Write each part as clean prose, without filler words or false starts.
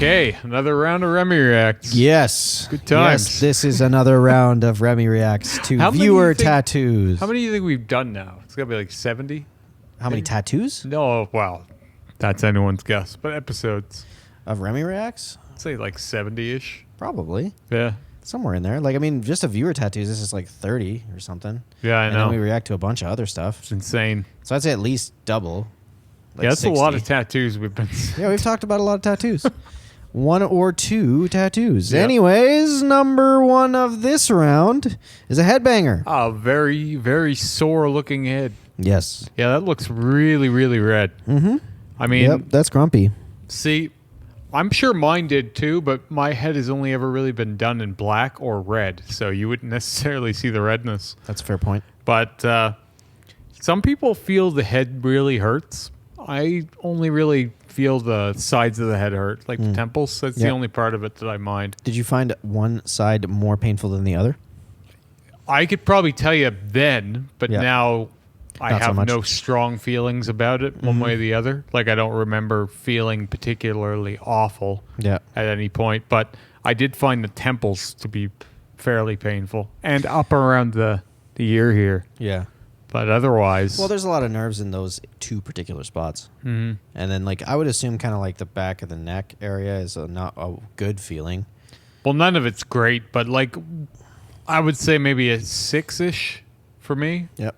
Okay, another round of Remy Reacts. Yes. Good times. Yes, this is another round of Remy Reacts to How many viewer do you think- tattoos. How many do you think we've done now? It's got to be like 70? How many tattoos? No, well, that's anyone's guess. But episodes, Of Remy Reacts? I'd say like 70-ish. Probably. Yeah. Somewhere in there. Like, I mean, just a viewer tattoos, this is like 30 or something. Yeah, I And know. then we react to a bunch of other stuff. It's insane. So I'd say at least double. Like Yeah, that's 60. a lot of tattoos we've been Yeah, we've talked about a lot of tattoos. One or two tattoos. Yep. Anyways, number one of this round is a headbanger. A very, very sore looking head. Yes. Yeah, that looks really, really red. Mm-hmm. I mean, Yep, that's grumpy. see, I'm sure mine did too, but my head has only ever really been done in black or red, so you wouldn't necessarily see the redness. That's a fair point. But some people feel the head really hurts. I only really feel the sides of the head hurt, like the temples. That's the Yeah. only part of it that I mind. Did you find one side more painful than the other? I could probably tell you then, but Yeah. now I Not so have much. no strong feelings about it one way or the other. Like I don't remember feeling particularly awful Yeah. at any point, but I did find the temples to be fairly painful and up around the ear here. Yeah. But otherwise, Well, there's a lot of nerves in those two particular spots. mhm. And then, like, I would assume kind of like the back of the neck area is not a good feeling. Well, none of it's great, but like I would say maybe a 6-ish for me. Yep.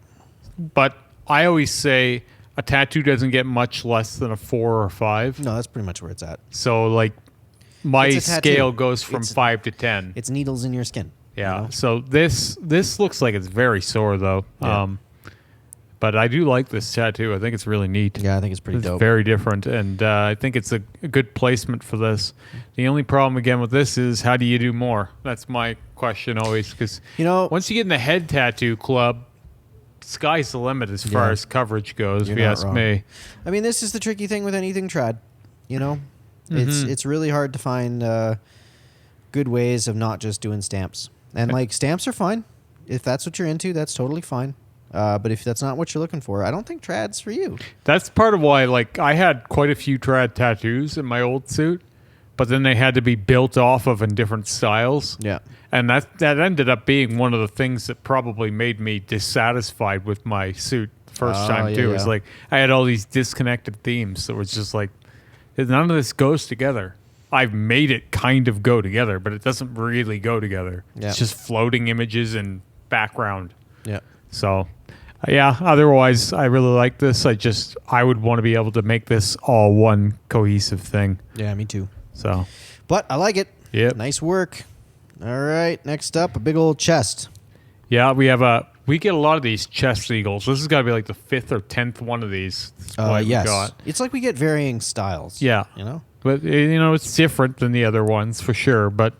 But I always say a tattoo doesn't get much less than a 4 or 5. No, that's pretty much where it's at. So like my It's a tattoo. scale goes from It's- 5 to 10. It's needles in your skin. Yeah. You know? So this looks like it's very sore though. Yeah. But I do like this tattoo. I think it's really neat. Yeah, I think it's pretty It's dope. very different, and I think it's a good placement for this. The only problem again with this is how do you do more? That's my question always, because You know, once you get in the head tattoo club, sky's the limit as far Yeah. as coverage goes. You're if you not ask wrong. me. I mean, this is the tricky thing with anything trad. You know, Mhm. it's really hard to find good ways of not just doing stamps. And like stamps are fine if that's what you're into. That's totally fine. But if that's not what you're looking for, I don't think trad's for you. That's part of why, like, I had quite a few trad tattoos in my old suit, but then they had to be built off of in different styles. Yeah. And that ended up being one of the things that probably made me dissatisfied with my suit the first Oh, time, too. yeah, It's yeah. like I had all these disconnected themes that was just like, none of this goes together. I've made it kind of go together, but it doesn't really go together. Yeah. It's just floating images and background. Yeah. So, yeah, otherwise, I really like this. I would want to be able to make this all one cohesive thing. Yeah, me too. So, But I like it. Yep. Nice work. All right. Next up, a big old chest. yeah, we get a lot of these chest eagles. This has got to be like the 5th or 10th one of these. we Yes. got. It's like we get varying styles. Yeah. You know? But, it's different than the other ones for sure. But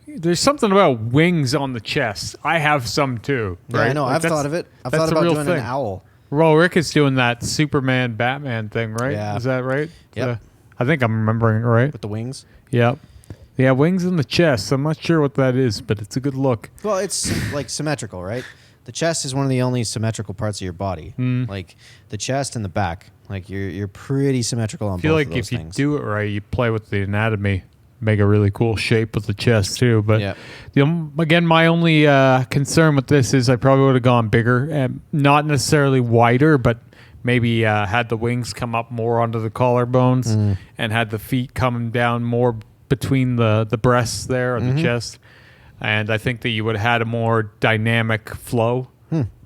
there's something about wings on the chest. I have some too. Yeah, Right? I know. Like, I've that's- thought of it. I've that's thought a about real doing thing. an owl. Well, Rick is doing that Superman Batman thing, right? Yeah. Is that right? Yep. I think I'm remembering it right. With the wings. Yep. Yeah, wings in the chest. I'm not sure what that is, but it's a good look. Well, it's like symmetrical, right? The chest is one of the only symmetrical parts of your body. Mm. Like the chest and the back. Like you're pretty symmetrical on I feel both like of those if you things. do it right, you play with the anatomy, make a really cool shape with the chest too. But Yeah. again, my only concern with this is I probably would have gone bigger, and not necessarily wider, but maybe had the wings come up more onto the collarbones Mm. and had the feet coming down more between the breasts there or Mm-hmm. the chest. And I think that you would have had a more dynamic flow.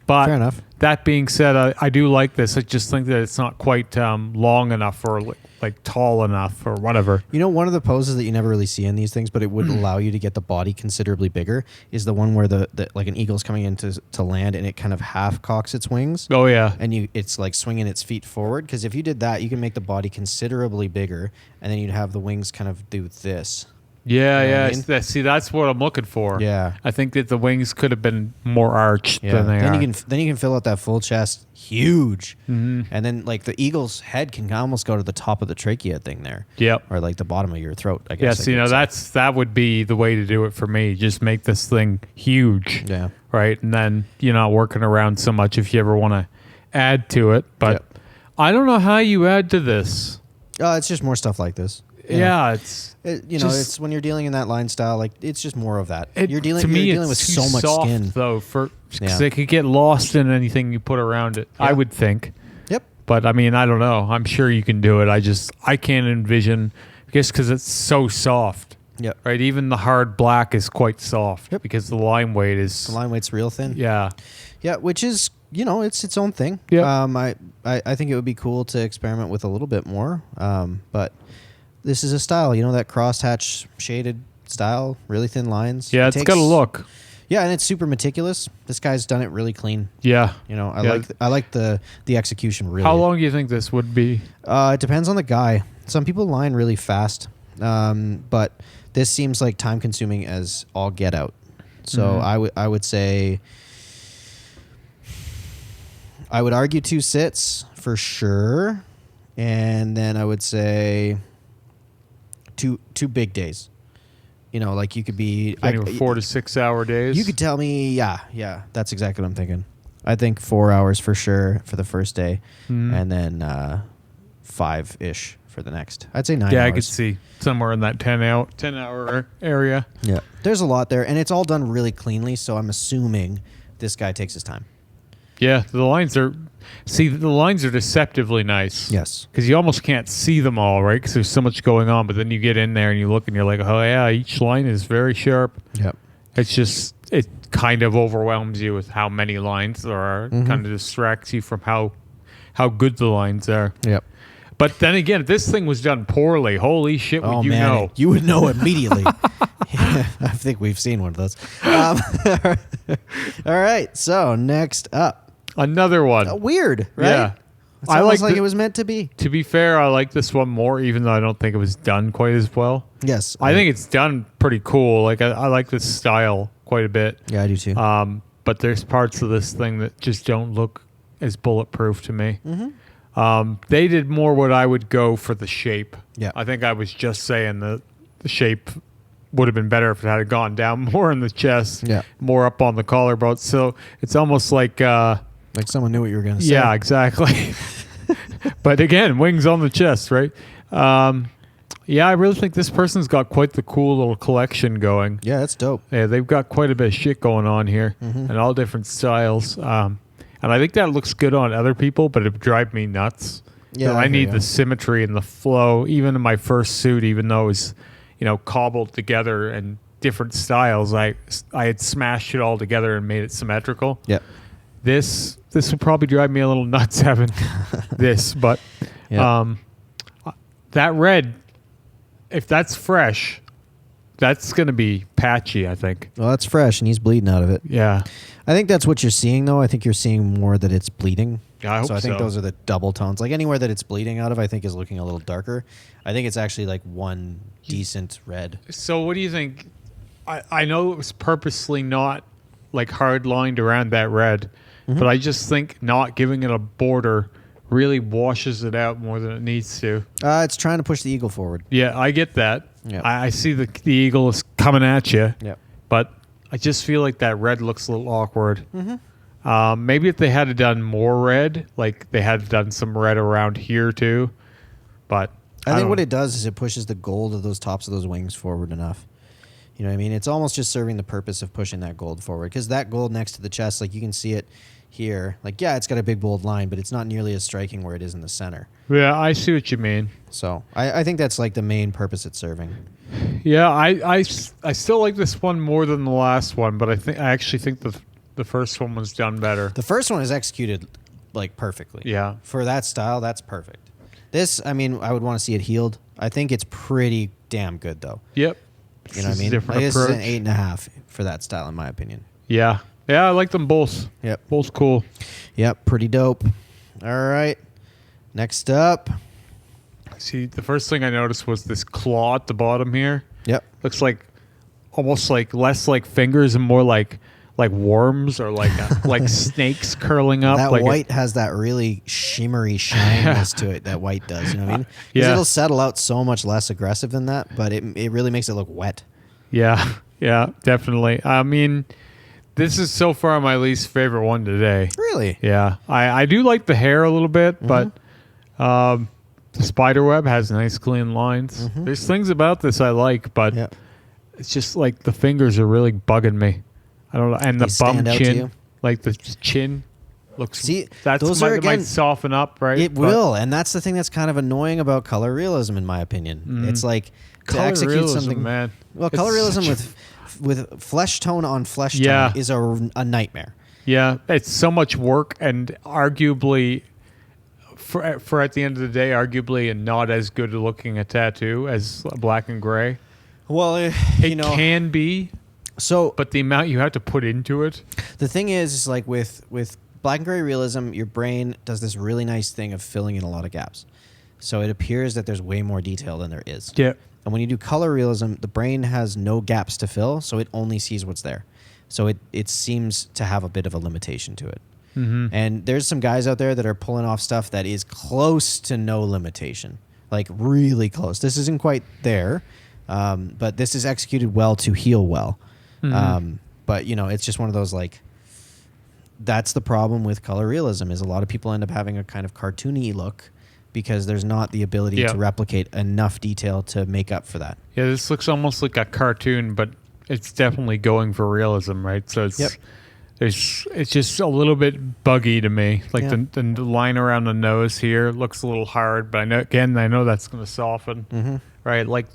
But Fair enough. that being said, I do like this. I just think that it's not quite long enough or like tall enough or whatever. You know, one of the poses that you never really see in these things, but it would allow you to get the body considerably bigger, is the one where the like an eagle's coming in to land and it kind of half cocks its wings. Oh, yeah. And it's like swinging its feet forward. Because if you did that, you can make the body considerably bigger, and then you'd have the wings kind of do this. Yeah, You know what yeah. I mean? See, that's what I'm looking for. Yeah. I think that the wings could have been more arched Yeah. than they Then are. you can fill out that full chest, huge, Mhm. and then like the eagle's head can almost go to the top of the trachea thing there, Yep. or like the bottom of your throat. I Yeah, guess. so, that would be the way to do it for me. Just make this thing huge. Yeah. Right? And then you're not working around so much if you ever want to add to it. But Yep. I don't know how you add to this. It's just more stuff like this. Yeah, it's it's when you're dealing in that line style, like it's just more of that. You're dealing with it's so too much soft, skin. though, because it could get lost in anything you put around it. Yeah. I would think. Yep. But I mean, I don't know. I'm sure you can do it. I can't envision, I guess, because it's so soft. Yep. Right. Even the hard black is quite soft. Yep. Because the line weight is. The line weight's real thin. Yeah. Yeah, which is it's its own thing. Yeah. I think it would be cool to experiment with a little bit more. But this is a style, that crosshatch shaded style, really thin lines. Yeah, it's got a look. Yeah, and it's super meticulous. This guy's done it really clean. Yeah. I like the execution really. How long do you think this would be? It depends on the guy. Some people line really fast, but this seems like time consuming as all get out. So I would say, I would argue 2 sits for sure, and then I would say two big days. Like you could be 4 to 6 hour days. You could tell me, yeah, that's exactly what I'm thinking. I think 4 hours for sure for the first day, and then 5-ish for the next. I'd say 9 hours. Yeah, I could see somewhere in that 10 hour area. Yeah, there's a lot there, and it's all done really cleanly. So I'm assuming this guy takes his time. Yeah, the lines are deceptively nice. Yes, because you almost can't see them all, right? Because there's so much going on. But then you get in there and you look and you're like, oh yeah, each line is very sharp. Yep. It's just it kind of overwhelms you with how many lines there are. It kind of distracts you from how good the lines are. Yep. But then again, if this thing was done poorly, holy shit, would you know? You would know immediately. I think we've seen one of those. All right, so next up. Another one. Weird, right? Yeah. It's almost like it was meant to be. To be fair, I like this one more, even though I don't think it was done quite as well. Yes. I think it's done pretty cool. Like I like this style quite a bit. Yeah, I do too. But there's parts of this thing that just don't look as bulletproof to me. They did more what I would go for the shape. Yeah. I think I was just saying the shape would have been better if it had gone down more in the chest, more up on the collarbone. So it's almost like someone knew what you were going to say. Yeah, exactly. But again, wings on the chest, right? Yeah, I really think this person's got quite the cool little collection going. Yeah, that's dope. Yeah, they've got quite a bit of shit going on here and all different styles. And I think that looks good on other people, but it would drive me nuts. Yeah, I need the symmetry and the flow, even in my first suit, even though it was, cobbled together and different styles. I had smashed it all together and made it symmetrical. Yeah. This would probably drive me a little nuts having this, but that red, if that's fresh, that's going to be patchy, I think. Well, that's fresh, and he's bleeding out of it. Yeah. I think that's what you're seeing, though. I think you're seeing more that it's bleeding. Yeah, I hope so. I think those are the double tones. Like anywhere that it's bleeding out of, I think is looking a little darker. I think it's actually like one decent red. So what do you think? I know it was purposely not like hard lined around that red, but I just think not giving it a border really washes it out more than it needs to. It's trying to push the eagle forward. Yeah, I get that. Yep. I see the eagle is coming at you. Yeah. But I just feel like that red looks a little awkward. Maybe if they had done more red, like they had done some red around here too. But I think what it does is it pushes the gold of those tops of those wings forward enough. You know what I mean? It's almost just serving the purpose of pushing that gold forward, because that gold next to the chest, like you can see it here. Like, yeah, it's got a big bold line, but it's not nearly as striking where it is in the center. Yeah, I see what you mean. So I think that's like the main purpose it's serving. Yeah, I still like this one more than the last one, but I actually think the first one was done better. The first one is executed like perfectly. Yeah. For that style, that's perfect. This, I mean, I would want to see it healed. I think it's pretty damn good though. Yep. You know what I mean? Different This approach. is an 8.5 for that style, in my opinion. Yeah. Yeah, I like them both. Yep. Both cool. Yep, pretty dope. All right. Next up. See, the first thing I noticed was this claw at the bottom here. Yep. Looks like almost like less like fingers and more like worms or like like snakes curling up. That like white has that really shimmery shininess to it. That white does. You know what I mean? 'Cause Yeah. it'll settle out so much less aggressive than that, but it really makes it look wet. Yeah. Yeah, definitely. I mean, this is so far my least favorite one today. Really? Yeah. I do like the hair a little bit, but The spider web has nice clean lines. Mhm. There's things about this I like, but Yeah. it's just like the fingers are really bugging me. I don't know. And They the bum stand out to chin, you? like the chin looks. See, that's those might, are, that might again, soften up, right? It But will, and that's the thing that's kind of annoying about color realism, in my opinion. It's like to color execute realism, something. man. Well, It's color realism such with flesh tone on flesh Yeah. tone is a nightmare. Yeah, it's so much work, and arguably, for at the end of the day, arguably, and not as good looking a tattoo as black and gray. Well, It can be, so but the amount you have to put into it. the thing is like with black and gray realism, your brain does this really nice thing of filling in a lot of gaps. So it appears that there's way more detail than there is. Yeah. And when you do color realism, the brain has no gaps to fill, so it only sees what's there. So it seems to have a bit of a limitation to it. Mm-hmm. And there's some guys out there that are pulling off stuff that is close to no limitation, like really close. This isn't quite there, but this is executed well to heal well. Mm-hmm. But, it's just one of those, like, that's the problem with color realism is a lot of people end up having a kind of cartoony look because there's not the ability to replicate enough detail to make up for that. Yeah, this looks almost like a cartoon, but it's definitely going for realism, right? So it's it's just a little bit buggy to me. Like the line around the nose here looks a little hard, but I know that's going to soften, right? Like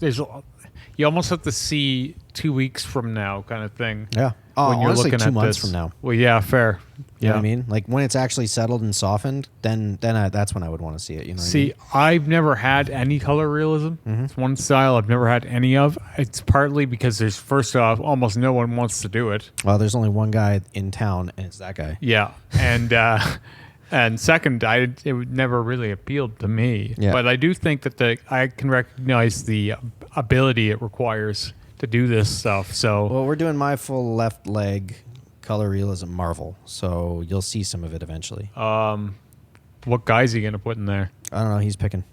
you almost have to see 2 weeks from now, kind of thing. Yeah. Oh, when you're honestly, looking 2 at months this. from now. Well, yeah, fair. You know what I mean? Like when it's actually settled and softened, then that's when I would want to see it. You know what I mean? I've never had any color realism. It's one style I've never had any of. It's partly because there's, first off, almost no one wants to do it. Well, there's only one guy in town, and it's that guy. Yeah, and and second, it would never really appealed to me. Yeah. But I do think that I can recognize the ability it requires to do this stuff. So Well, we're doing my full left leg color realism Marvel, so you'll see some of it eventually. what guy's he gonna put in there? I don't know. He's picking.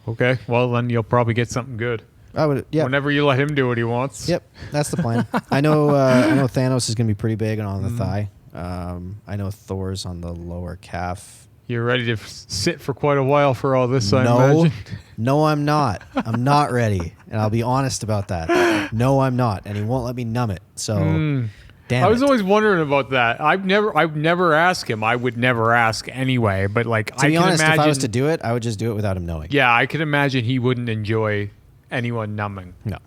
Okay, well then you'll probably get something good. I would. Yeah. Whenever you let him do what he wants. Yep. That's the plan. I know Thanos is going to be pretty big on the thigh. I know Thor's on the lower calf. You're ready to sit for quite a while for all this, I imagine. No, I'm not. I'm not ready, and I'll be honest about that. No, I'm not, and he won't let me numb it. So, damn. I was it. always wondering about that. I've never asked him. I would never ask anyway. But like, To be honest, imagine, if I was to do it, I would just do it without him knowing. yeah, I could imagine he wouldn't enjoy anyone numbing. No.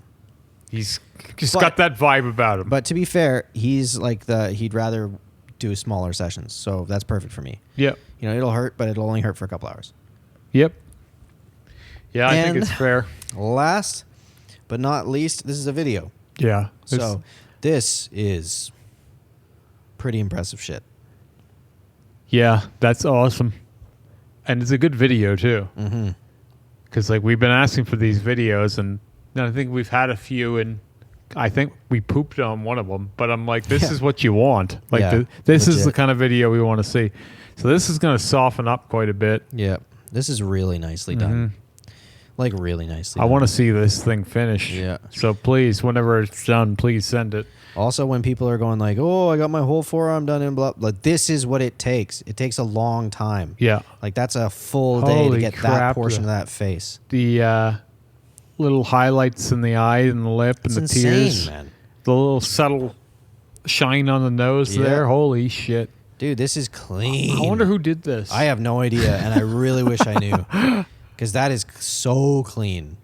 He's just got that vibe about him. But to be fair, he's like he'd rather do smaller sessions, so that's perfect for me. Yep. It'll hurt, but it'll only hurt for a couple hours. Yep. Yeah, I think And it's fair. Last but not least, this is a video. Yeah. So this is pretty impressive shit. Yeah, that's awesome. And it's a good video too. Mm-hmm. Because like we've been asking for these videos, and I think we've had a few, and I think we pooped on one of them. But I'm like, this is what you want. Like this is the kind of video we want to see. So this is going to soften up quite a bit. Yeah, this is really nicely done. Like really nicely. I want to see this thing finish. Yeah. So please, whenever it's done, please send it. Also, when people are going like, "Oh, I got my whole forearm done," and blah, like this is what it takes. It takes a long time. Yeah. Like that's a full day to Holy get crap, that portion of that face. The little highlights in the eye and the lip and It's the insane, tears. man. The little subtle shine on the nose there. Holy shit. Dude, this is clean. I wonder who did this. I have no idea, and I really wish I knew. Because that is so clean.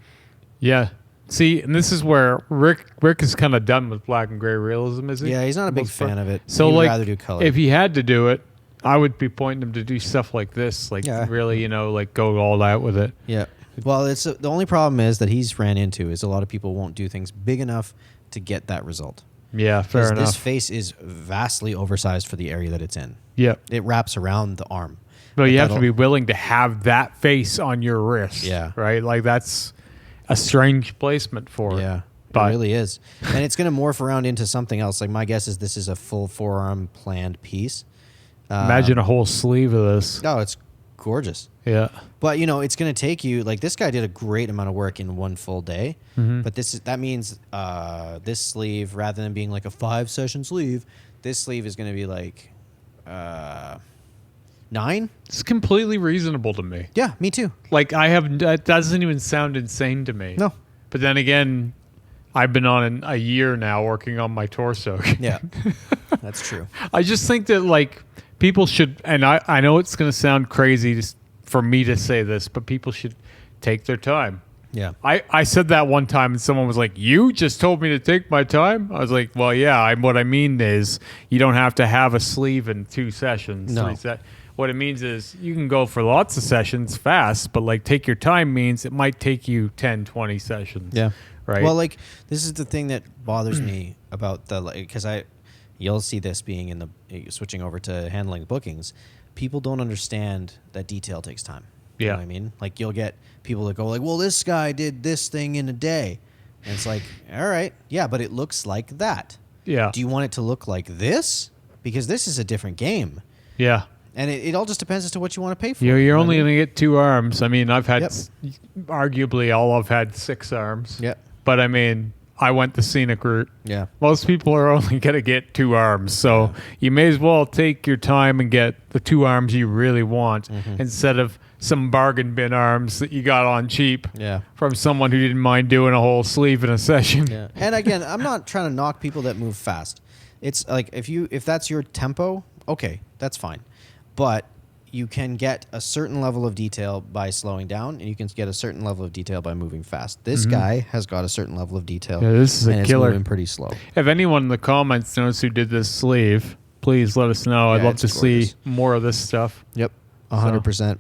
Yeah. See, and this is where Rick is kind of done with black and gray realism, is he? Yeah, he's not a big fan of it. So He'd like, rather do color. if he had to do it, I would be pointing him to do stuff like this, like really, like go all out with it. Yeah. Well, it's the only problem is that he's ran into is a lot of people won't do things big enough to get that result. Yeah, fair enough. This face is vastly oversized for the area that it's in. Yeah. It wraps around the arm. But you have to be willing to have that face on your wrist. Yeah. Right? Like that's a strange placement for it. Yeah. But It really is. And it's going to morph around into something else. Like my guess is this is a full forearm planned piece. Imagine a whole sleeve of this. Oh, it's gorgeous. Yeah. But it's going to take you like this guy did a great amount of work in one full day. But that means this sleeve, rather than being like a 5-session sleeve, this sleeve is going to be like 9? It's completely reasonable to me. Yeah, me too. Like that doesn't even sound insane to me. No. But then again, I've been on a year now working on my torso. Yeah, that's true. I just think that like people should, and I know it's going to sound crazy for me to say this, but people should take their time. Yeah. I said that one time and someone was like, you just told me to take my time? I was like, well, yeah, what I mean is you don't have to have a sleeve in 2 sessions. No. What it means is you can go for lots of sessions fast, but like take your time means it might take you 10, 20 sessions. Yeah. Right. Well, like this is the thing that bothers me about because you'll see this being in the switching over to handling bookings. People don't understand that detail takes time. You know what I mean? Like you'll get people that go like, well, this guy did this thing in a day. And it's like, all right, yeah, but it looks like that. Yeah. Do you want it to look like this? Because this is a different game. Yeah. And it all just depends as to what you want to pay for. You're only going to get 2 arms. I mean, I've had, Yep. arguably, I've had 6 arms. Yeah. But I mean, I went the scenic route. Yeah. Most people are only going to get 2 arms. So you may as well take your time and get the 2 arms you really want instead of some bargain bin arms that you got on cheap from someone who didn't mind doing a whole sleeve in a session. Yeah. And again, I'm not trying to knock people that move fast. It's like if that's your tempo, okay, that's fine. But you can get a certain level of detail by slowing down, and you can get a certain level of detail by moving fast. This guy has got a certain level of detail. Yeah, this is a killer. It's moving pretty slow. If anyone in the comments knows who did this sleeve, please let us know. I'd love to see more of this stuff. Yep, 100%.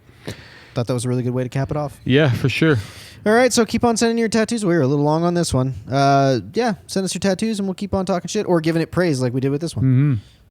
Thought that was a really good way to cap it off. Yeah, for sure. All right, so keep on sending your tattoos. We were a little long on this one. Yeah, send us your tattoos, and we'll keep on talking shit or giving it praise like we did with this one.